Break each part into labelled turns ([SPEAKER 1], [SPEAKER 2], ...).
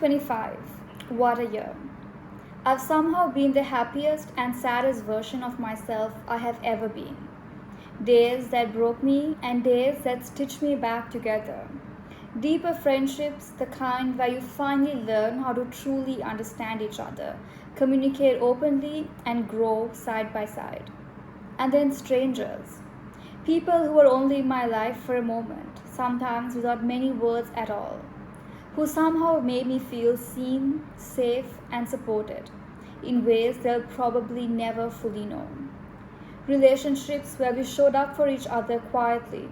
[SPEAKER 1] 2025. What a year. I've somehow been the happiest and saddest version of myself I have ever been. Days that broke me and days that stitched me back together. Deeper friendships, the kind where you finally learn how to truly understand each other, communicate openly, and grow side by side. And then strangers. People who were only in my life for a moment, sometimes without many words at all, who somehow made me feel seen, safe, and supported in ways they'll probably never fully know. Relationships where we showed up for each other quietly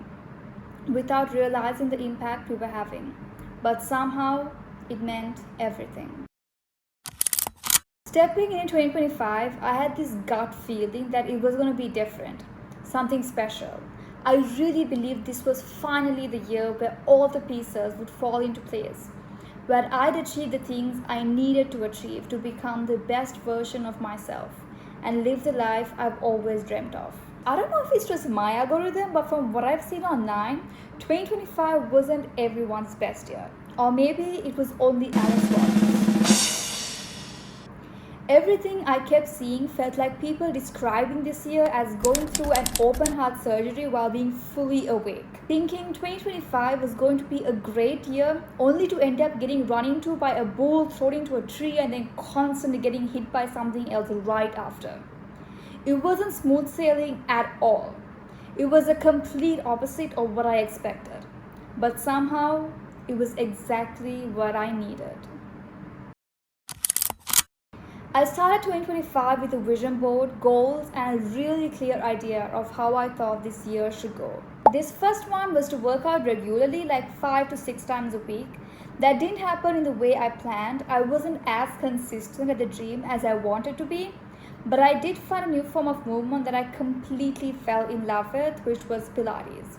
[SPEAKER 1] without realizing the impact we were having, but somehow it meant everything. Stepping in 2025, I had this gut feeling that it was going to be different, something special. I really believed this was finally the year where all the pieces would fall into place, where I'd achieve the things I needed to achieve to become the best version of myself and live the life I've always dreamt of. I don't know if it's just my algorithm, but from what I've seen online, 2025 wasn't everyone's best year. Or maybe it was only Alice Waters. Everything I kept seeing felt like people describing this year as going through an open heart surgery while being fully awake. Thinking 2025 was going to be a great year, only to end up getting run into by a bull, thrown into a tree, and then constantly getting hit by something else right after. It wasn't smooth sailing at all. It was a complete opposite of what I expected. But somehow, it was exactly what I needed. I started 2025 with a vision board, goals, and a really clear idea of how I thought this year should go. This first one was to work out regularly, like 5 to 6 times a week. That didn't happen in the way I planned. I wasn't as consistent at the gym as I wanted to be, but I did find a new form of movement that I completely fell in love with, which was Pilates.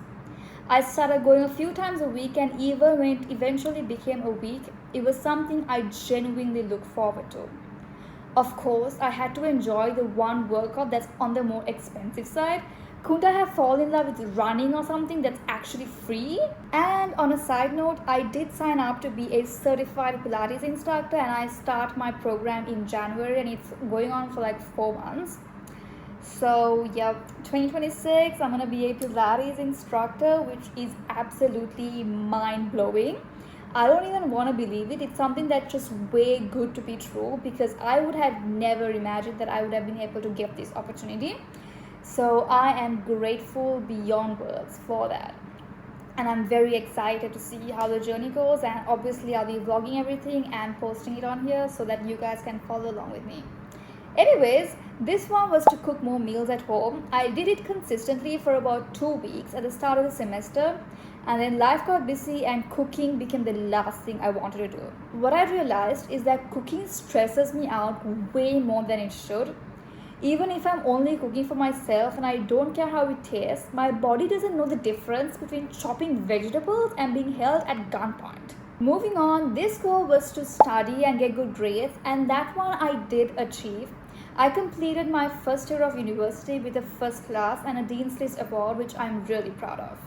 [SPEAKER 1] I started going a few times a week, and even when it eventually became a week, it was something I genuinely looked forward to. Of course, I had to enjoy the one workout that's on the more expensive side. Couldn't I have fallen in love with running or something that's actually free? And on a side note, I did sign up to be a certified Pilates instructor, and I start my program in January, and it's going on for like 4 months. So yeah, 2026, I'm gonna be a Pilates instructor, which is absolutely mind-blowing. I don't even want to believe it. It's something that's just way good to be true, because I would have never imagined that I would have been able to get this opportunity. So I am grateful beyond words for that. And I'm very excited to see how the journey goes, and obviously I'll be vlogging everything and posting it on here so that you guys can follow along with me. Anyways, this one was to cook more meals at home. I did it consistently for about 2 weeks at the start of the semester, and then life got busy and cooking became the last thing I wanted to do. What I realized is that cooking stresses me out way more than it should. Even if I'm only cooking for myself and I don't care how it tastes, my body doesn't know the difference between chopping vegetables and being held at gunpoint. Moving on, this goal was to study and get good grades, and that one I did achieve. I completed my first year of university with a first class and a Dean's List award, which I'm really proud of.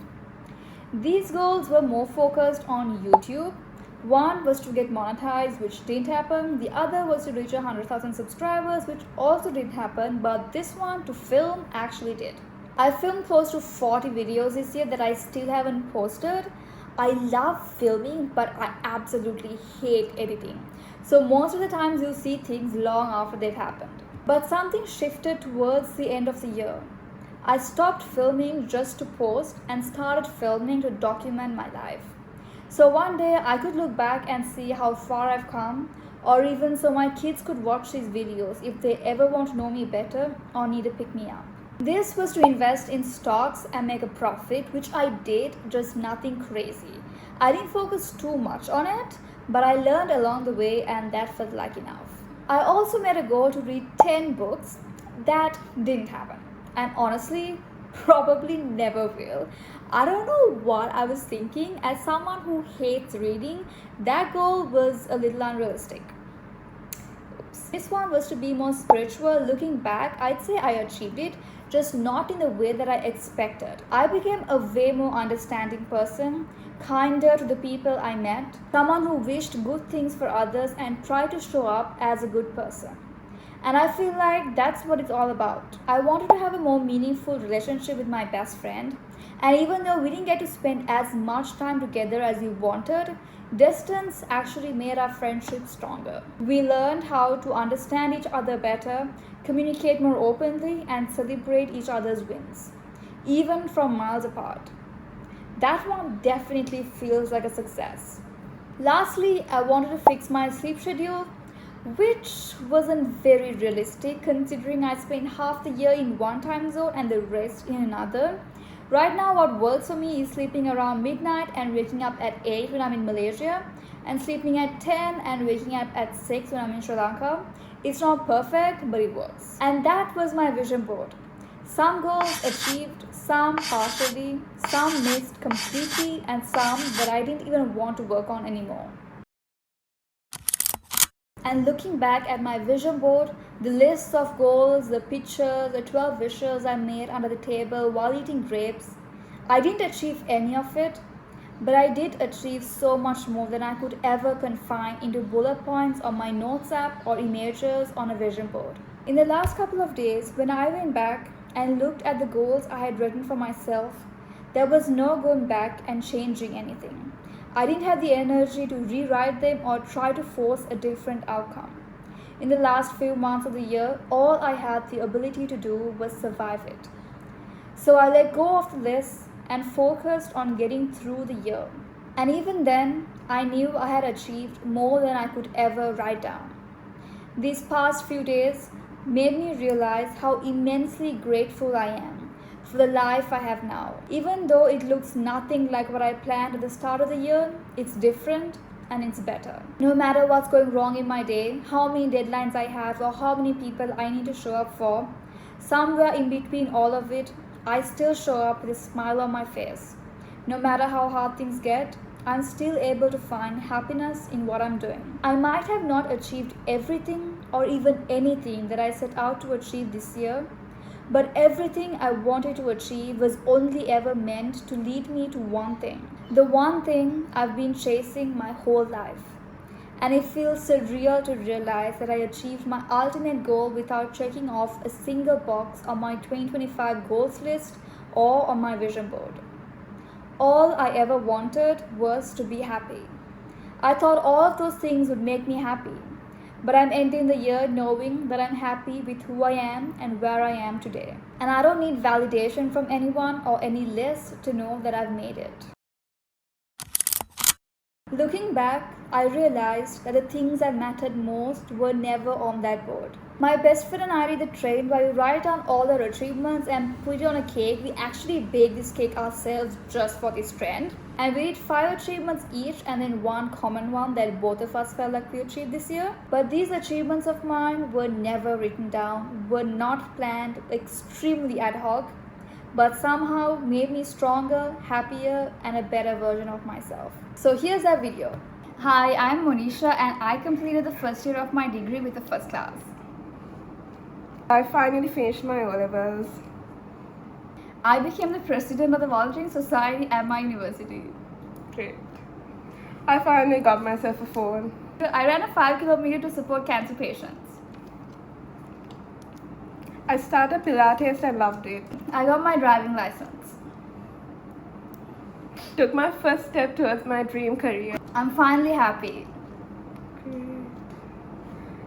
[SPEAKER 1] These goals were more focused on YouTube. One was to get monetized, which didn't happen. The other was to reach 100,000 subscribers, which also didn't happen, but this one, to film, actually did. I filmed close to 40 videos this year that I still haven't posted. I love filming, but I absolutely hate editing. So most of the times you'll see things long after they've happened. But something shifted towards the end of the year. I stopped filming just to post and started filming to document my life. So one day I could look back and see how far I've come, or even so my kids could watch these videos if they ever want to know me better or need to pick me up. This was to invest in stocks and make a profit, which I did, just nothing crazy. I didn't focus too much on it, but I learned along the way, and that felt like enough. I also made a goal to read 10 books. That didn't happen. And honestly, probably never will. I don't know what I was thinking. As someone who hates reading, that goal was a little unrealistic. Oops. This one was to be more spiritual. Looking back, I'd say I achieved it. just not in the way that I expected. I became a way more understanding person, kinder to the people I met, someone who wished good things for others and tried to show up as a good person. And I feel like that's what it's all about. I wanted to have a more meaningful relationship with my best friend, and even though we didn't get to spend as much time together as we wanted, distance actually made our friendship stronger. We learned how to understand each other better, communicate more openly, and celebrate each other's wins, even from miles apart. That one definitely feels like a success. Lastly, I wanted to fix my sleep schedule, which wasn't very realistic considering I spent half the year in one time zone and the rest in another. Right now, what works for me is sleeping around midnight and waking up at 8 when I'm in Malaysia, and sleeping at 10 and waking up at 6 when I'm in Sri Lanka. It's not perfect, but it works. And that was my vision board. Some goals achieved, some partially, some missed completely, and some that I didn't even want to work on anymore. And looking back at my vision board, the lists of goals, the pictures, the 12 wishes I made under the table while eating grapes, I didn't achieve any of it, but I did achieve so much more than I could ever confine into bullet points on my notes app or images on a vision board. In the last couple of days, when I went back and looked at the goals I had written for myself, there was no going back and changing anything. I didn't have the energy to rewrite them or try to force a different outcome. In the last few months of the year, all I had the ability to do was survive it. So I let go of the list and focused on getting through the year. And even then, I knew I had achieved more than I could ever write down. These past few days made me realize how immensely grateful I am for the life I have now. Even though it looks nothing like what I planned at the start of the year, it's different and it's better. No matter what's going wrong in my day, how many deadlines I have, or how many people I need to show up for, somewhere in between all of it, I still show up with a smile on my face. No matter how hard things get, I'm still able to find happiness in what I'm doing. I might have not achieved everything or even anything that I set out to achieve this year, but everything I wanted to achieve was only ever meant to lead me to one thing. The one thing I've been chasing my whole life. And it feels surreal to realize that I achieved my ultimate goal without checking off a single box on my 2025 goals list or on my vision board. All I ever wanted was to be happy. I thought all of those things would make me happy. But I'm ending the year knowing that I'm happy with who I am and where I am today. And I don't need validation from anyone or any list to know that I've made it. Looking back, I realized that the things that mattered most were never on that board. My best friend and I did the trend where we write down all our achievements and put it on a cake. We actually baked this cake ourselves just for this trend. And we did 5 achievements each and then one common one that both of us felt like we achieved this year. But these achievements of mine were never written down, were not planned, extremely ad hoc, but somehow made me stronger, happier, and a better version of myself. So here's that video. Hi, I'm Monisha and I completed the first year of my degree with the first class.
[SPEAKER 2] I finally finished my O-levels.
[SPEAKER 1] I became the president of the volunteering society at my university.
[SPEAKER 2] Great. I finally got myself a phone.
[SPEAKER 1] I ran a 5 km to support cancer patients.
[SPEAKER 2] I started Pilates and loved it.
[SPEAKER 1] I got my driving license.
[SPEAKER 2] Took my first step towards my dream career.
[SPEAKER 1] I'm finally happy.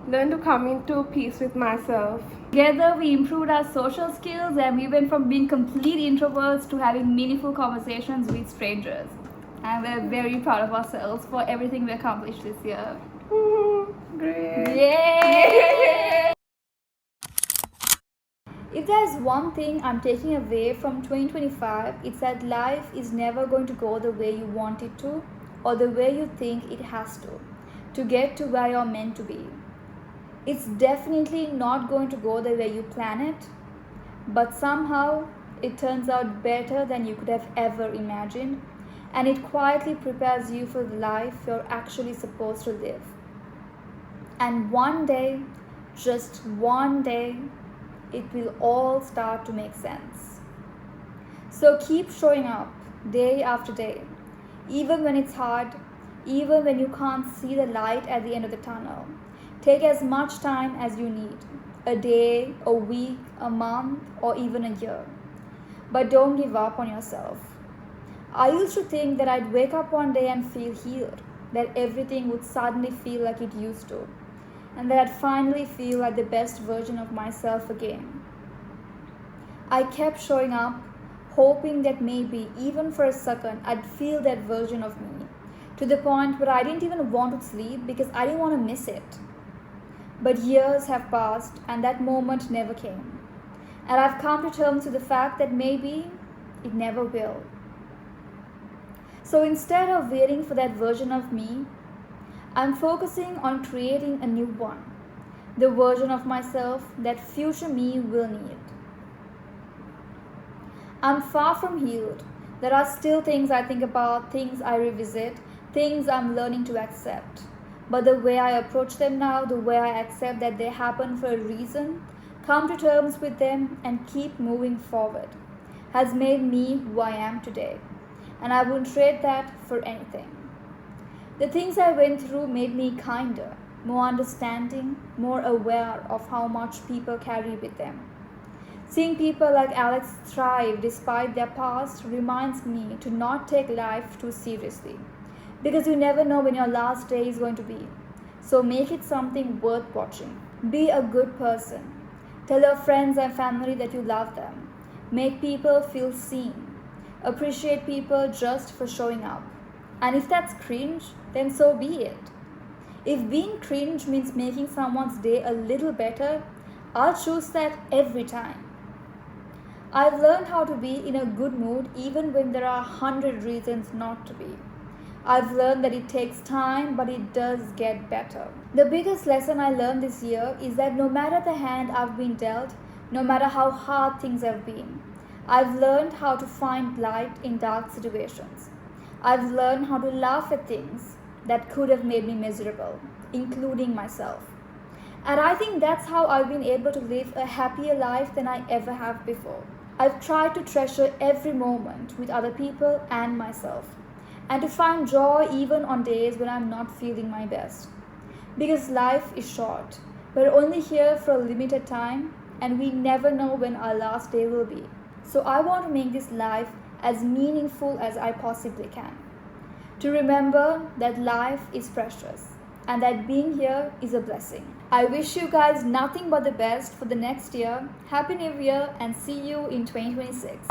[SPEAKER 2] Learned to come into peace with myself.
[SPEAKER 1] Together, we improved our social skills and we went from being complete introverts to having meaningful conversations with strangers. And we're very proud of ourselves for everything we accomplished this year.
[SPEAKER 2] Great.
[SPEAKER 1] Yay! If there's one thing I'm taking away from 2025, it's that life is never going to go the way you want it to or the way you think it has to get to where you're meant to be. It's definitely not going to go the way you plan it, but somehow it turns out better than you could have ever imagined, and it quietly prepares you for the life you're actually supposed to live. And one day, just one day, it will all start to make sense. So keep showing up day after day, even when it's hard, even when you can't see the light at the end of the tunnel. Take as much time as you need, a day, a week, a month, or even a year. But don't give up on yourself. I used to think that I'd wake up one day and feel healed, that everything would suddenly feel like it used to, and that I'd finally feel like the best version of myself again. I kept showing up, hoping that maybe, even for a second, I'd feel that version of me, to the point where I didn't even want to sleep because I didn't want to miss it. But years have passed and that moment never came. And I've come to terms with the fact that maybe it never will. So instead of waiting for that version of me, I'm focusing on creating a new one, the version of myself that future me will need. I'm far from healed. There are still things I think about, things I revisit, things I'm learning to accept. But the way I approach them now, the way I accept that they happen for a reason, come to terms with them, and keep moving forward, has made me who I am today. And I wouldn't trade that for anything. The things I went through made me kinder, more understanding, more aware of how much people carry with them. Seeing people like Alex thrive despite their past reminds me to not take life too seriously, because you never know when your last day is going to be. So make it something worth watching. Be a good person. Tell your friends and family that you love them. Make people feel seen. Appreciate people just for showing up. And if that's cringe, then so be it. If being cringe means making someone's day a little better, I'll choose that every time. I've learned how to be in a good mood even when there are 100 reasons not to be. I've learned that it takes time, but it does get better. The biggest lesson I learned this year is that no matter the hand I've been dealt, no matter how hard things have been, I've learned how to find light in dark situations. I've learned how to laugh at things that could have made me miserable, including myself. And I think that's how I've been able to live a happier life than I ever have before. I've tried to treasure every moment with other people and myself, and to find joy even on days when I'm not feeling my best. Because life is short. We're only here for a limited time, and we never know when our last day will be. So I want to make this life as meaningful as I possibly can. To remember that life is precious and that being here is a blessing. I wish you guys nothing but the best for the next year. Happy New Year and see you in 2026.